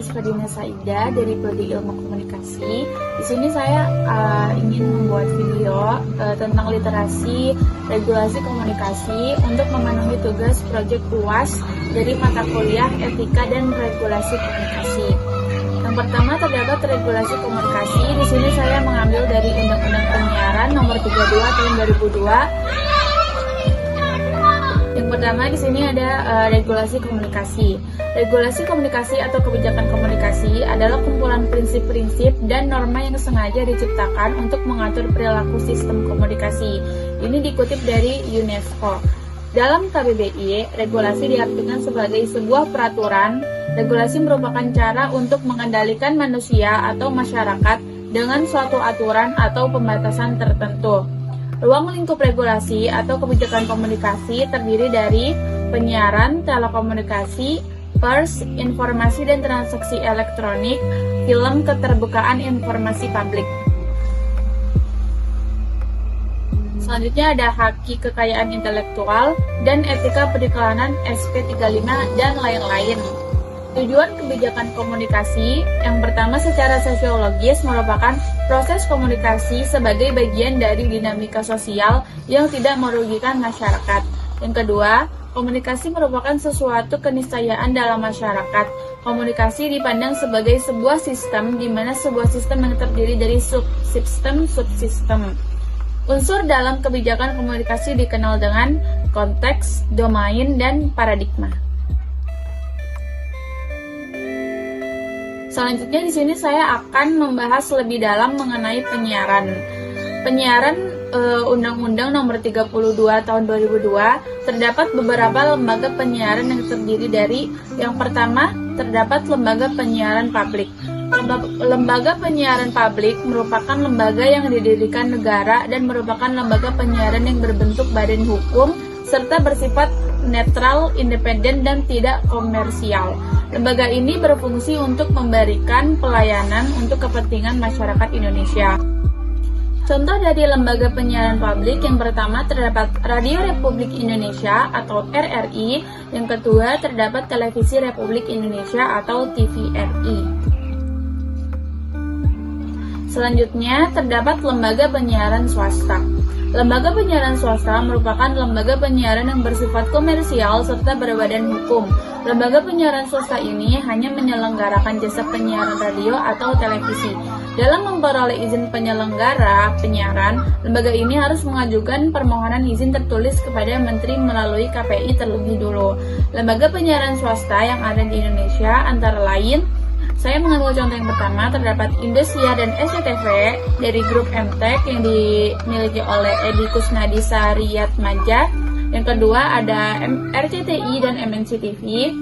Ferdina Saida dari Prodi Ilmu Komunikasi. Di sini saya ingin membuat video tentang literasi regulasi komunikasi untuk memenuhi tugas proyek UAS dari mata kuliah Etika dan Regulasi Komunikasi. Yang pertama terdapat regulasi komunikasi. Di sini saya mengambil dari Undang-Undang Penyiaran Nomor 32 Tahun 2002. Yang pertama di sini ada regulasi komunikasi. Regulasi komunikasi atau kebijakan komunikasi adalah kumpulan prinsip-prinsip dan norma yang sengaja diciptakan untuk mengatur perilaku sistem komunikasi. Ini dikutip dari UNESCO. Dalam KBBI, regulasi diartikan sebagai sebuah peraturan. Regulasi merupakan cara untuk mengendalikan manusia atau masyarakat dengan suatu aturan atau pembatasan tertentu. Ruang lingkup regulasi atau kebijakan komunikasi terdiri dari penyiaran, telekomunikasi, pers, informasi dan transaksi elektronik, film, keterbukaan informasi publik. Selanjutnya ada haki kekayaan intelektual dan etika periklanan SP35 dan lain-lain. Tujuan kebijakan komunikasi yang pertama secara sosiologis merupakan proses komunikasi sebagai bagian dari dinamika sosial yang tidak merugikan masyarakat. Yang kedua, komunikasi merupakan sesuatu keniscayaan dalam masyarakat. Komunikasi dipandang sebagai sebuah sistem di mana sebuah sistem yang terdiri dari subsistem. Unsur dalam kebijakan komunikasi dikenal dengan konteks, domain, dan paradigma. Selanjutnya di sini saya akan membahas lebih dalam mengenai penyiaran. Penyiaran Undang-Undang Nomor 32 Tahun 2002 terdapat beberapa lembaga penyiaran yang terdiri dari yang pertama terdapat lembaga penyiaran publik. Lembaga penyiaran publik merupakan lembaga yang didirikan negara dan merupakan lembaga penyiaran yang berbentuk badan hukum serta bersifat netral, independen, dan tidak komersial. Lembaga ini berfungsi untuk memberikan pelayanan untuk kepentingan masyarakat Indonesia. Contoh dari lembaga penyiaran publik yang pertama terdapat Radio Republik Indonesia atau RRI, yang kedua terdapat Televisi Republik Indonesia atau TVRI. Selanjutnya terdapat lembaga penyiaran swasta. Lembaga penyiaran swasta merupakan lembaga penyiaran yang bersifat komersial serta berbadan hukum. Lembaga penyiaran swasta ini hanya menyelenggarakan jasa penyiaran radio atau televisi. Dalam memperoleh izin penyelenggara penyiaran, lembaga ini harus mengajukan permohonan izin tertulis kepada Menteri melalui KPI terlebih dulu. Lembaga penyiaran swasta yang ada di Indonesia antara lain, saya mengambil contoh yang pertama, terdapat Indosiar dan SCTV dari grup MTEK yang dimiliki oleh Edi Kusnadi Sariatmadja. Yang kedua ada RCTI dan MNC TV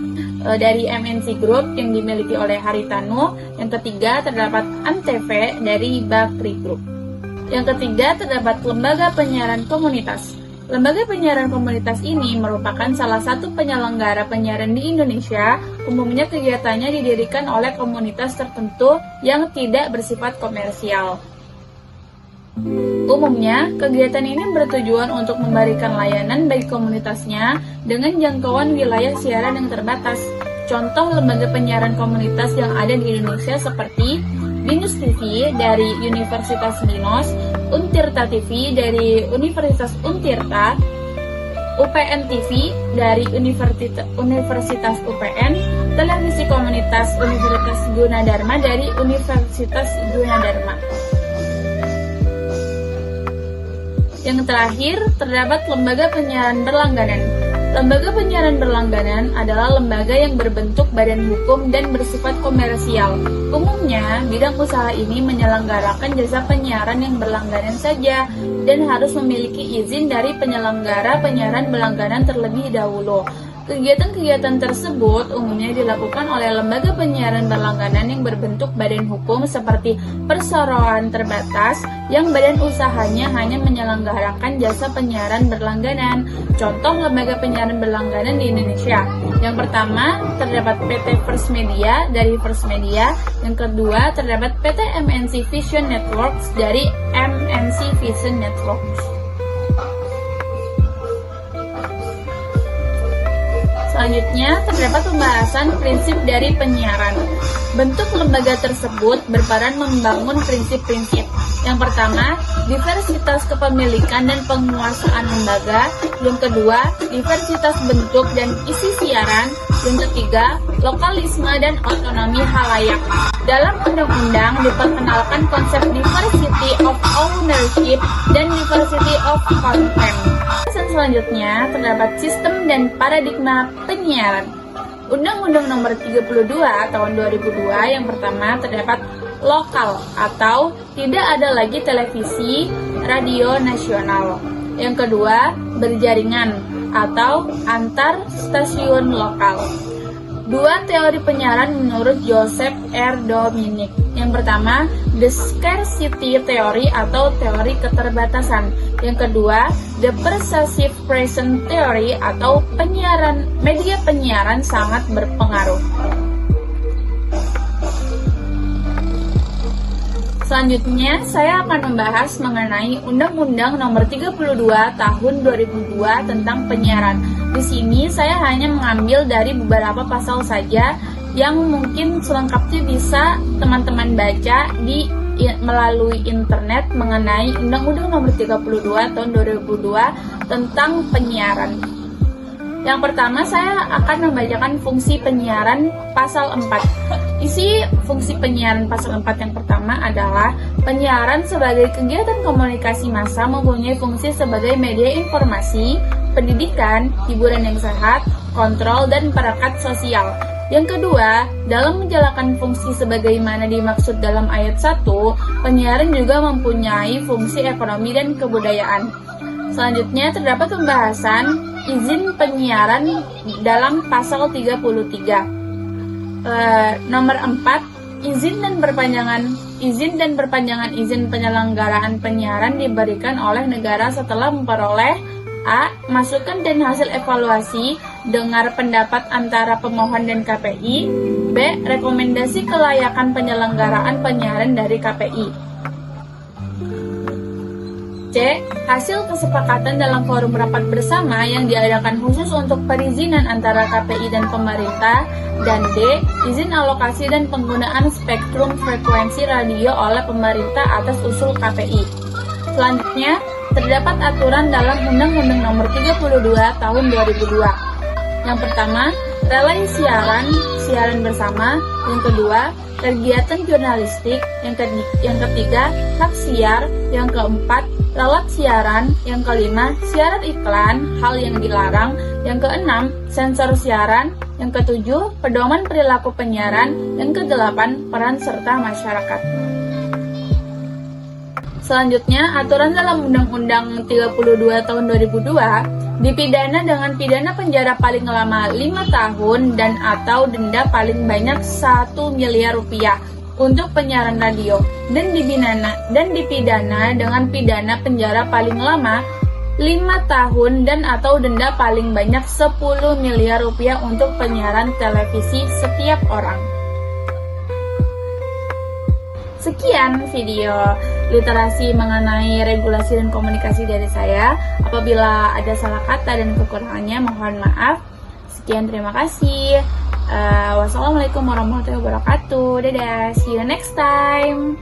dari MNC Group yang dimiliki oleh Haritanu. Yang ketiga terdapat ANTV dari Bakri Group. Yang ketiga terdapat lembaga penyiaran komunitas. Lembaga penyiaran komunitas ini merupakan salah satu penyelenggara penyiaran di Indonesia. Umumnya kegiatannya didirikan oleh komunitas tertentu yang tidak bersifat komersial. Umumnya, kegiatan ini bertujuan untuk memberikan layanan bagi komunitasnya dengan jangkauan wilayah siaran yang terbatas. Contoh lembaga penyiaran komunitas yang ada di Indonesia seperti Binus TV dari Universitas Binus, Untirta TV dari Universitas Untirta, UPN TV dari Universitas UPN, Televisi Komunitas Universitas Gunadarma dari Universitas Gunadarma. Yang terakhir, terdapat lembaga penyiaran berlangganan. Lembaga penyiaran berlangganan adalah lembaga yang berbentuk badan hukum dan bersifat komersial. Umumnya, bidang usaha ini menyelenggarakan jasa penyiaran yang berlangganan saja dan harus memiliki izin dari penyelenggara penyiaran berlangganan terlebih dahulu. Kegiatan-kegiatan tersebut umumnya dilakukan oleh lembaga penyiaran berlangganan yang berbentuk badan hukum seperti perseroan terbatas yang badan usahanya hanya menyelenggarakan jasa penyiaran berlangganan. Contoh lembaga penyiaran berlangganan di Indonesia. Yang pertama terdapat PT First Media dari First Media. Yang kedua terdapat PT MNC Vision Networks dari MNC Vision Networks. Selanjutnya, terdapat pembahasan prinsip dari penyiaran. Bentuk lembaga tersebut berperan membangun prinsip-prinsip. Yang pertama, diversitas kepemilikan dan penguasaan lembaga. Yang kedua, diversitas bentuk dan isi siaran. Yang ketiga, lokalisme dan otonomi halayak. Dalam undang-undang diperkenalkan konsep diversity of ownership dan diversity of content. Selanjutnya, terdapat sistem dan paradigma penyiaran. Undang-Undang Nomor 32 Tahun 2002 yang pertama terdapat lokal atau tidak ada lagi televisi, radio nasional. Yang kedua, berjaringan atau antar stasiun lokal. Dua teori penyiaran menurut Joseph R. Dominic. Yang pertama, the scarcity theory atau teori keterbatasan. Yang kedua, the pervasive presence theory atau media penyiaran sangat berpengaruh. Selanjutnya, saya akan membahas mengenai Undang-Undang Nomor 32 Tahun 2002 tentang penyiaran. Di sini saya hanya mengambil dari beberapa pasal saja yang mungkin selengkapnya bisa teman-teman baca melalui internet mengenai Undang-Undang Nomor 32 Tahun 2002 tentang penyiaran. Yang pertama, saya akan membacakan fungsi penyiaran pasal 4. Isi fungsi penyiaran pasal 4 yang pertama adalah penyiaran sebagai kegiatan komunikasi massa mempunyai fungsi sebagai media informasi, pendidikan, hiburan yang sehat, kontrol, dan perekat sosial. Yang kedua, dalam menjalankan fungsi sebagaimana dimaksud dalam ayat 1, penyiaran juga mempunyai fungsi ekonomi dan kebudayaan. Selanjutnya, terdapat pembahasan izin penyiaran dalam pasal 33. Nomor 4, izin dan perpanjangan izin penyelenggaraan penyiaran diberikan oleh negara setelah memperoleh A. Masukan dan hasil evaluasi, dengar pendapat antara pemohon dan KPI. B. Rekomendasi kelayakan penyelenggaraan penyiaran dari KPI. C. Hasil kesepakatan dalam forum rapat bersama yang diadakan khusus untuk perizinan antara KPI dan pemerintah. Dan D. Izin alokasi dan penggunaan spektrum frekuensi radio oleh pemerintah atas usul KPI. Selanjutnya, terdapat aturan dalam Undang-Undang Nomor 32 Tahun 2002. Yang pertama, relay siaran bersama. Yang kedua, kegiatan jurnalistik. Yang ketiga, hak siar. Yang keempat, ralat siaran. Yang kelima, siaran iklan, hal yang dilarang. Yang keenam, sensor siaran. Yang ketujuh, pedoman perilaku penyiaran. Yang kedelapan, peran serta masyarakat. Selanjutnya, aturan dalam Undang-Undang 32 Tahun 2002 dipidana dengan pidana penjara paling lama 5 tahun dan atau denda paling banyak 1 miliar rupiah untuk penyiaran radio dan dipidana dengan pidana penjara paling lama 5 tahun dan atau denda paling banyak 10 miliar rupiah untuk penyiaran televisi setiap orang. Sekian video literasi mengenai regulasi dan komunikasi dari saya. Apabila ada salah kata dan kekurangannya, mohon maaf. Sekian, terima kasih. Wassalamualaikum warahmatullahi wabarakatuh. Dadah, see you next time.